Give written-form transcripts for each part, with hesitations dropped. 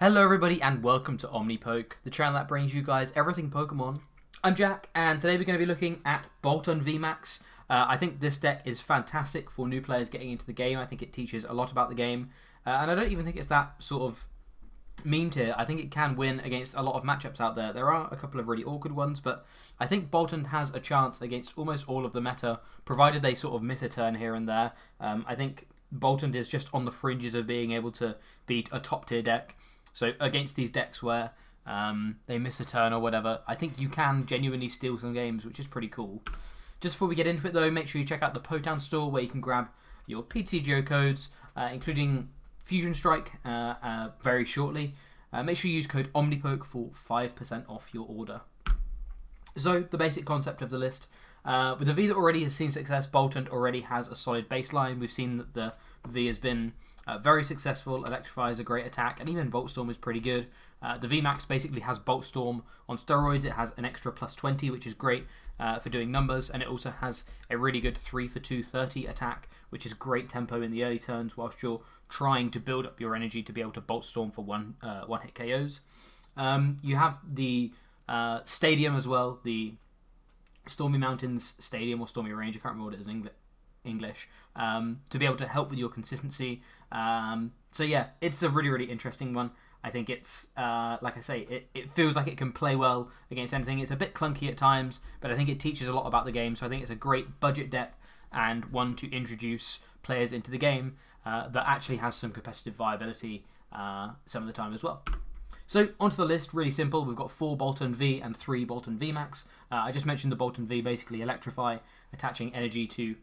Hello everybody and welcome to Omnipoke, the channel that brings you guys everything Pokemon. I'm Jack and today we're going to be looking at Boltund VMAX. I think this deck is fantastic for new players getting into the game. I think it teaches a lot about the game and I don't even think it's that sort of mean tier. I think it can win against a lot of matchups out there. There are a couple of really awkward ones, but I think Boltund has a chance against almost all of the meta, provided they sort of miss a turn here and there. I think Boltund is just on the fringes of being able to beat a top tier deck. So against these decks where they miss a turn or whatever, I think you can genuinely steal some games, which is pretty cool. Just before we get into it though, make sure you check out the Potown store where you can grab your PTGO codes, including Fusion Strike very shortly. Make sure you use code OMNIPOKE for 5% off your order. So the basic concept of the list. With a V that already has seen success, Boltund already has a solid baseline. We've seen that the V has been very successful. Electrify is a great attack, and even Volt Storm is pretty good. The VMAX basically has Bolt Storm on steroids. It has an extra plus 20, which is great for doing numbers, and it also has a really good 3 for 230 attack, which is great tempo in the early turns whilst you're trying to build up your energy to be able to Bolt Storm for one hit KOs. You have the stadium as well, the Stormy Mountains Stadium or Stormy Range, I can't remember what it is in English, to be able to help with your consistency. So yeah, it's a really interesting one. I think it's, like I say, it feels like it can play well against anything. It's a bit clunky at times, but I think it teaches a lot about the game, so I think it's a great budget deck and one to introduce players into the game that actually has some competitive viability some of the time as well. So onto the list, really simple. We've got 4 Boltund V and 3 Boltund VMAX. I just mentioned the Boltund V, basically Electrify, attaching energy to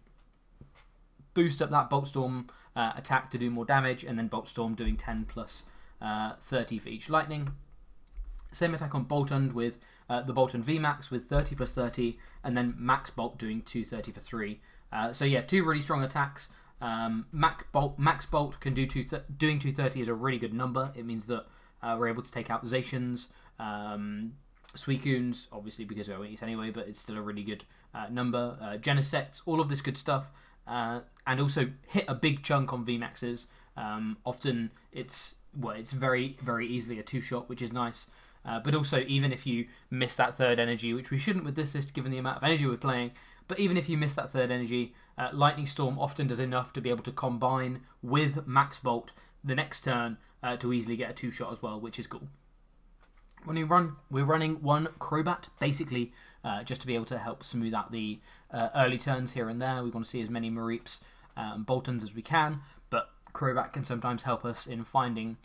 boost up that Bolt Storm attack to do more damage, and then Bolt Storm doing 10 plus 30 for each lightning. Same attack on Boltund with the Boltund VMAX with 30 plus 30, and then Max Bolt doing 230 for 3. So yeah, 2 really strong attacks. Max Bolt can do doing 230 is a really good number. It means that we're able to take out Zacians, Suicunes, obviously because we won't use anyway, but it's still a really good number. Genesects, all of this good stuff. And also hit a big chunk on VMAXs. Often it's very easily a 2-shot, which is nice. But also, even if you miss that third energy, which we shouldn't with this list given the amount of energy we're playing, but even if you miss that third energy, Lightning Storm often does enough to be able to combine with Max Bolt the next turn to easily get a 2-shot as well, which is cool. We're running 1 Crobat, basically just to be able to help smooth out the early turns here and there. We want to see as many Mareeps and Boltunds as we can, but Crobat can sometimes help us in finding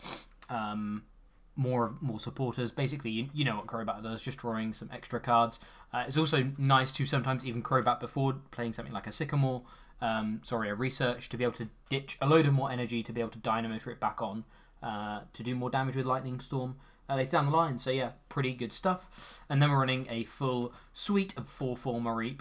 more supporters. Basically, you know what Crobat does, just drawing some extra cards. It's also nice to sometimes even Crobat before playing something like a Sycamore, a Research, to be able to ditch a load of more energy to be able to Dynamotor it back on to do more damage with Lightning Storm later down the line. So yeah, pretty good stuff. And then we're running a full suite of 4/4 Mareep,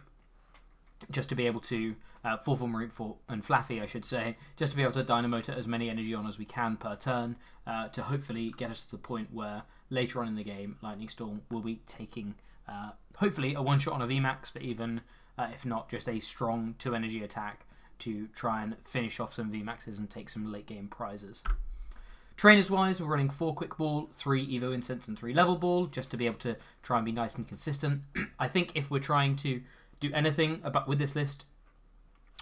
just to be able to 4/4 Mareep and Flaaffy, I should say, just to be able to Dynamotor as many energy on as we can per turn, to hopefully get us to the point where later on in the game, Lightning Storm will be taking hopefully a 1-shot on a VMAX, but even if not, just a strong 2 energy attack to try and finish off some VMAXs and take some late game prizes. Trainers wise, we're running 4 Quick Ball, 3 Evo Incense, and 3 Level Ball, just to be able to try and be nice and consistent. I think if we're trying to do anything with this list,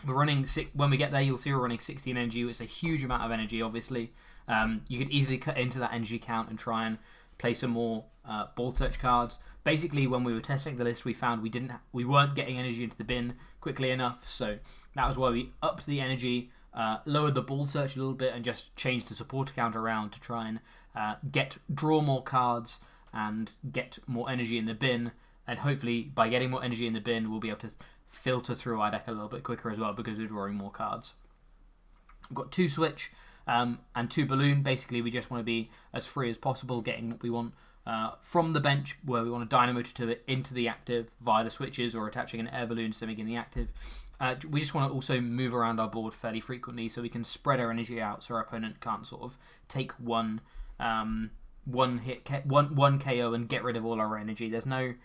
we're running when we get there, you'll see we're running 16 energy. It's a huge amount of energy, obviously. You could easily cut into that energy count and try and play some more ball search cards. Basically, when we were testing the list, we found we weren't getting energy into the bin quickly enough, so that was why we upped the energy, lowered the ball search a little bit, and just changed the supporter count around to try and draw more cards and get more energy in the bin. And hopefully, by getting more energy in the bin, we'll be able to filter through our deck a little bit quicker as well because we're drawing more cards. We've got 2 Switch and 2 Balloon. Basically, we just want to be as free as possible, getting what we want from the bench, where we want to Dynamotor to it into the active via the switches or attaching an air balloon to make it in the active. We just want to also move around our board fairly frequently so we can spread our energy out so our opponent can't sort of take one KO and get rid of all our energy. There's no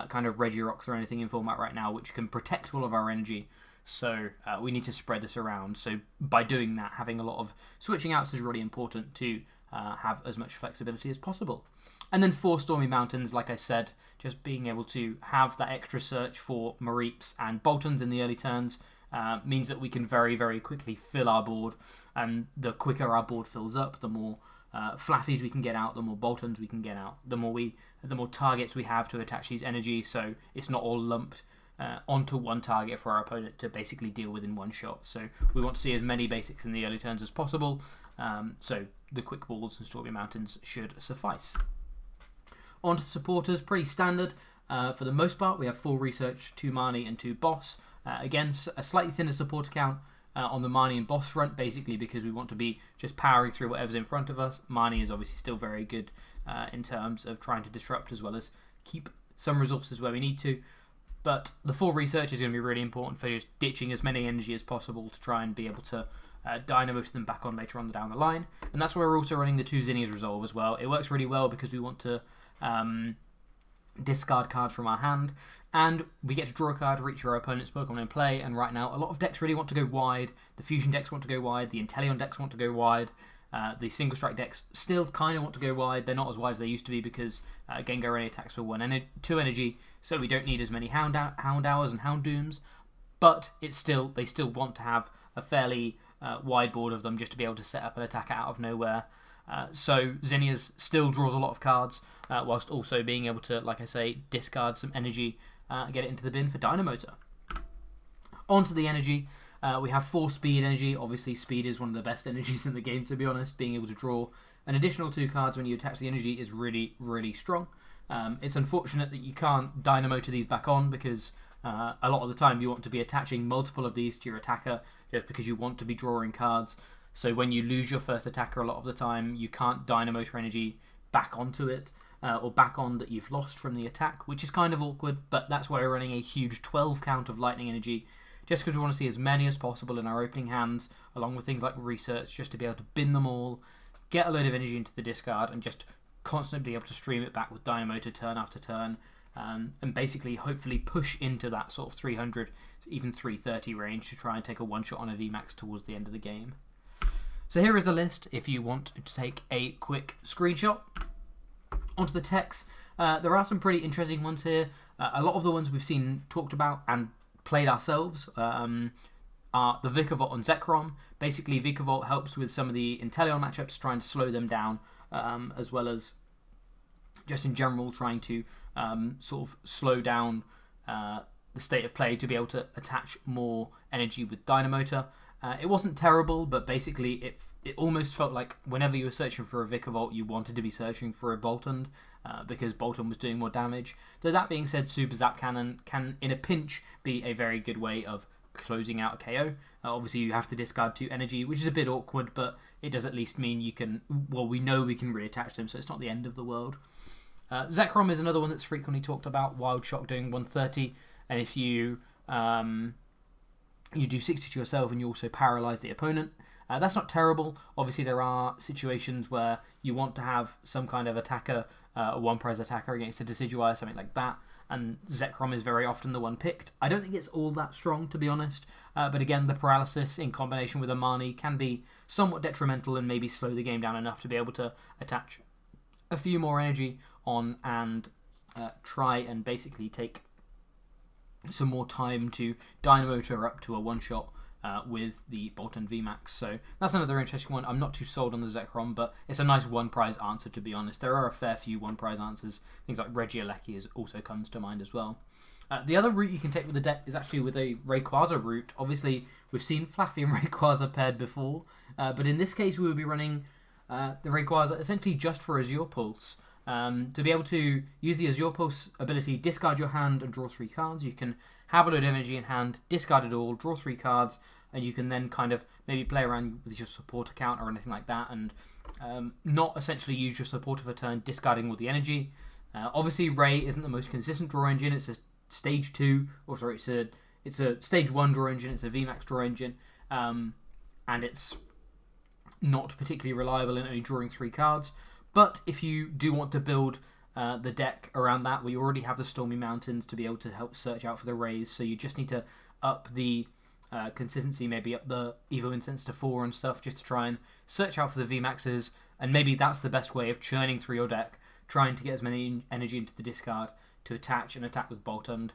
kind of Regirocks or anything in format right now which can protect all of our energy, so we need to spread this around. So by doing that, having a lot of switching outs is really important to have as much flexibility as possible. And then for Stormy Mountains, like I said, just being able to have that extra search for Mareeps and Boltunds in the early turns means that we can very, very quickly fill our board. And the quicker our board fills up, the more Flaaffies we can get out, the more Boltunds we can get out, the more targets we have to attach these energies, so it's not all lumped onto one target for our opponent to basically deal with in one shot. So we want to see as many basics in the early turns as possible, so the quick balls and Stormy Mountains should suffice. On to supporters, pretty standard. For the most part, we have full research, 2 Marnie and 2 boss. Again, a slightly thinner supporter count on the Marnie and boss front, basically because we want to be just powering through whatever's in front of us. Marnie is obviously still very good in terms of trying to disrupt as well as keep some resources where we need to. But the full research is going to be really important for just ditching as many energy as possible to try and be able to dynamo them back on later on down the line. And that's why we're also running the 2 Zinnia's Resolve as well. It works really well because we want to discard cards from our hand, and we get to draw a card for each of our opponent's Pokemon in play. And right now, a lot of decks really want to go wide. The Fusion decks want to go wide. The Inteleon decks want to go wide. The Single Strike decks still kind of want to go wide. They're not as wide as they used to be because Gengar only attacks for 2 energy, so we don't need as many Hound Hours and Houndooms. But they still want to have a fairly wide board of them just to be able to set up an attack out of nowhere. So Zinnia's still draws a lot of cards, whilst also being able to, like I say, discard some energy and get it into the bin for Dynamotor. On to the energy. We have 4 speed energy. Obviously, speed is one of the best energies in the game, to be honest. Being able to draw an additional 2 cards when you attach the energy is really, really strong. It's unfortunate that you can't Dynamotor these back on because a lot of the time you want to be attaching multiple of these to your attacker just because you want to be drawing cards. So when you lose your first attacker a lot of the time, you can't Dynamotor energy back onto it, or back on that you've lost from the attack, which is kind of awkward, but that's why we're running a huge 12 count of lightning energy, just because we want to see as many as possible in our opening hands, along with things like research, just to be able to bin them all, get a load of energy into the discard, and just constantly be able to stream it back with Dynamotor turn after turn, and basically hopefully push into that sort of 300, even 330 range to try and take a one-shot on a VMAX towards the end of the game. So here is the list if you want to take a quick screenshot. Onto the techs. There are some pretty interesting ones here. A lot of the ones we've seen talked about and played ourselves are the Vikavolt and Zekrom. Basically, Vikavolt helps with some of the Inteleon matchups, trying to slow them down, as well as just in general trying to sort of slow down the state of play to be able to attach more energy with Dynamotor. It wasn't terrible, but basically it almost felt like whenever you were searching for a Vikavolt, you wanted to be searching for a Boltund, because Boltund was doing more damage. Though that being said, Super Zap Cannon can, in a pinch, be a very good way of closing out a KO. Obviously, you have to discard 2 energy, which is a bit awkward, but it does at least mean you can, well, we know we can reattach them, so it's not the end of the world. Zekrom is another one that's frequently talked about, Wild Shock doing 130, and if you do 60 to yourself and you also paralyze the opponent. That's not terrible. Obviously, there are situations where you want to have some kind of attacker, a one-prize attacker against a Decidueye, something like that, and Zekrom is very often the one picked. I don't think it's all that strong, to be honest, but again, the paralysis in combination with a Marnie can be somewhat detrimental and maybe slow the game down enough to be able to attach a few more energy on and try and basically take some more time to Dynamotor up to a one-shot with the Boltund VMAX. So that's another interesting one. I'm not too sold on the Zekrom, but it's a nice one-prize answer, to be honest. There are a fair few one-prize answers. Things like Regieleki also comes to mind as well. The other route you can take with the deck is actually with a Rayquaza route. Obviously, we've seen Flaaffy and Rayquaza paired before, but in this case, we will be running the Rayquaza essentially just for Azure Pulse. To be able to use the Azure Pulse ability, discard your hand and draw 3 cards. You can have a load of energy in hand, discard it all, draw 3 cards, and you can then kind of maybe play around with your support account or anything like that, and not essentially use your support for a turn, discarding all the energy. Obviously, Ray isn't the most consistent draw engine. It's a stage 2, or sorry, it's a stage 1 draw engine. It's a VMAX draw engine, and it's not particularly reliable in only drawing 3 cards. But if you do want to build the deck around that, we already have the Stormy Mountains to be able to help search out for the Rays, so you just need to up the consistency, maybe up the Evo Incense to 4 and stuff, just to try and search out for the VMAXs, and maybe that's the best way of churning through your deck, trying to get as many energy into the discard to attach and attack with Boltund.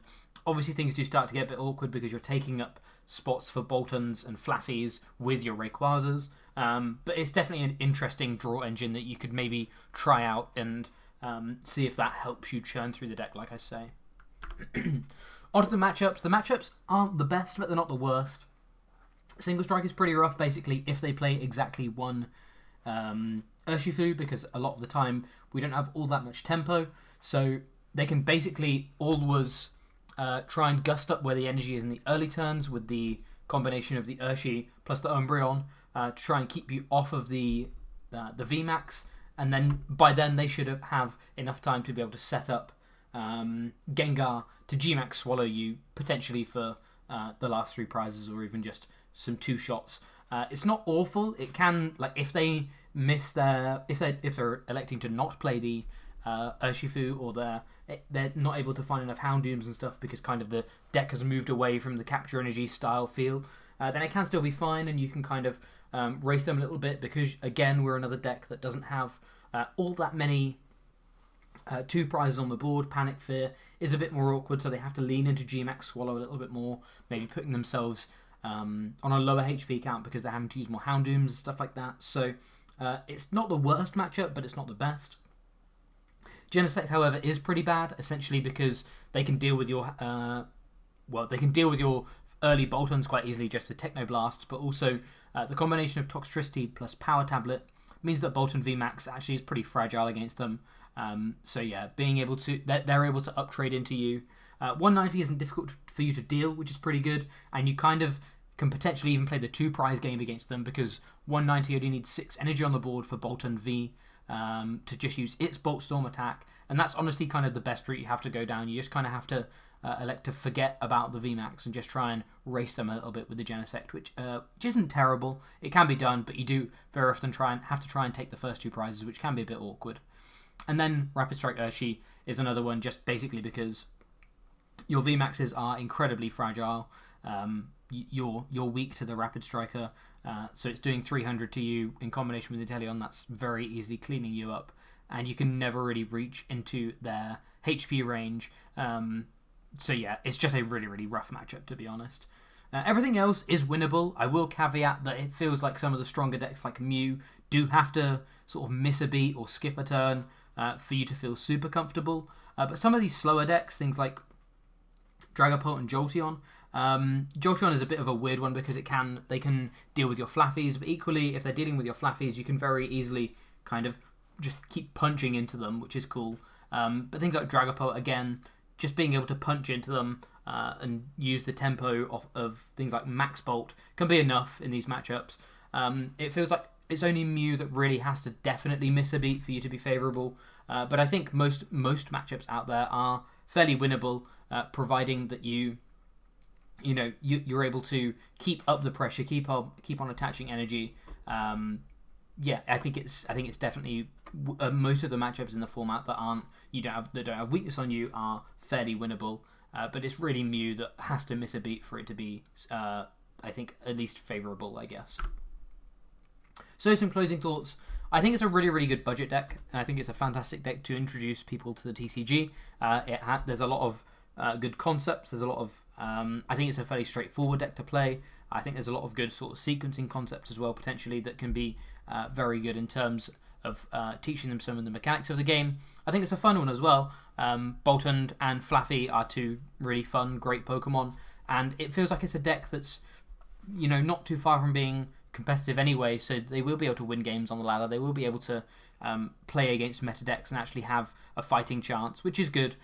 Obviously, things do start to get a bit awkward because you're taking up spots for Boltunds and Flaaffys with your Rayquazas, but it's definitely an interesting draw engine that you could maybe try out and see if that helps you churn through the deck, like I say. On to the matchups. The matchups aren't the best, but they're not the worst. Single Strike is pretty rough, basically, if they play exactly one Urshifu, because a lot of the time we don't have all that much tempo, so they can basically always try and gust up where the energy is in the early turns with the combination of the Urshi plus the Umbreon to try and keep you off of the VMAX, and then by then they should have enough time to be able to set up Gengar to Gmax swallow you, potentially for the last 3 prizes, or even just some 2 shots. It's not awful. It can, like, if they miss their, if they're electing to not play the Urshifu, or they're not able to find enough Houndooms and stuff because kind of the deck has moved away from the capture energy style feel, then it can still be fine, and you can kind of race them a little bit, because again, we're another deck that doesn't have all that many 2 prizes on the board. Panic Fear is a bit more awkward, so they have to lean into Gmax Swallow a little bit more, maybe putting themselves on a lower HP count because they're having to use more Houndooms and stuff like that. So it's not the worst matchup, but it's not the best. Genesect, however, is pretty bad, essentially because they can deal with your early Boltunds quite easily just with Techno Blasts, but also the combination of Toxtricity plus Power Tablet means that Boltund VMAX actually is pretty fragile against them. So yeah, being able to, they're able to uptrade into you. 190 isn't difficult for you to deal, which is pretty good, and you kind of can potentially even play the 2 prize game against them, because 190 only needs 6 energy on the board for Boltund V to just use its Bolt Storm attack, and that's honestly kind of the best route you have to go down. You just kind of have to elect to forget about the VMAX and just try and race them a little bit with the Genesect, which isn't terrible. It can be done, but you do very often have to try and take the first 2 prizes, which can be a bit awkward. And then Rapid Strike Urshi is another one, just basically because your VMAXs are incredibly fragile. You're weak to the Rapid Striker, so it's doing 300 to you in combination with Inteleon. That's very easily cleaning you up, and you can never really reach into their HP range. So yeah, it's just a really, really rough matchup, to be honest. Everything else is winnable. I will caveat that it feels like some of the stronger decks like Mew do have to sort of miss a beat or skip a turn for you to feel super comfortable. But some of these slower decks, things like Dragapult and Jolteon. Jolteon is a bit of a weird one because they can deal with your Flaaffys, but equally, if they're dealing with your Flaaffys, you can very easily kind of just keep punching into them, which is cool. But things like Dragapult, again, just being able to punch into them and use the tempo of things like Max Bolt can be enough in these matchups. It feels like it's only Mew that really has to definitely miss a beat for you to be favourable. But I think most matchups out there are fairly winnable, providing that you're able to keep up the pressure, keep on attaching energy. Yeah, I think it's definitely most of the matchups in the format that don't have weakness on you are fairly winnable. But it's really Mew that has to miss a beat for it to be, I think, at least favourable, I guess. So some closing thoughts. I think it's a really, really good budget deck, and I think it's a fantastic deck to introduce people to the TCG. There's a lot of good concepts. There's a lot of... I think it's a fairly straightforward deck to play. I think there's a lot of good sort of sequencing concepts as well, potentially, that can be very good in terms of teaching them some of the mechanics of the game. I think it's a fun one as well. Boltund and Flaaffy are 2 really fun, great Pokemon, and it feels like it's a deck that's, not too far from being competitive anyway, so they will be able to win games on the ladder. They will be able to play against meta decks and actually have a fighting chance, which is good,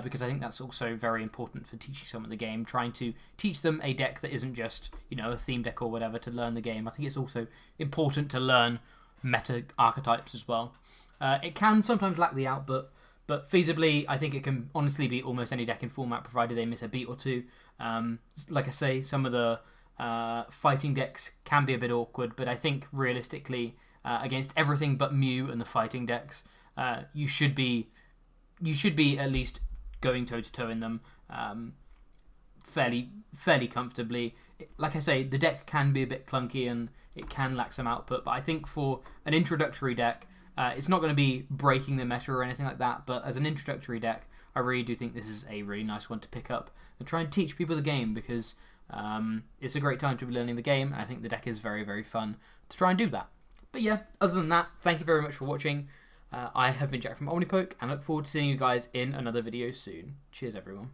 because I think that's also very important for teaching someone the game, trying to teach them a deck that isn't just, a theme deck or whatever to learn the game. I think it's also important to learn meta archetypes as well. It can sometimes lack the output, but feasibly, I think it can honestly beat almost any deck in format, provided they miss a beat or 2. Like I say, some of the fighting decks can be a bit awkward, but I think realistically, against everything but Mew and the fighting decks, you should be at least going toe to toe in them fairly comfortably. like I say, the deck can be a bit clunky and it can lack some output, but I think for an introductory deck, it's not going to be breaking the meta or anything like that, but as an introductory deck, I really do think this is a really nice one to pick up and try and teach people the game, because it's a great time to be learning the game, and I think the deck is very, very fun to try and do that. But yeah, other than that, thank you very much for watching. I have been Jack from Omnipoke, and look forward to seeing you guys in another video soon. Cheers, everyone.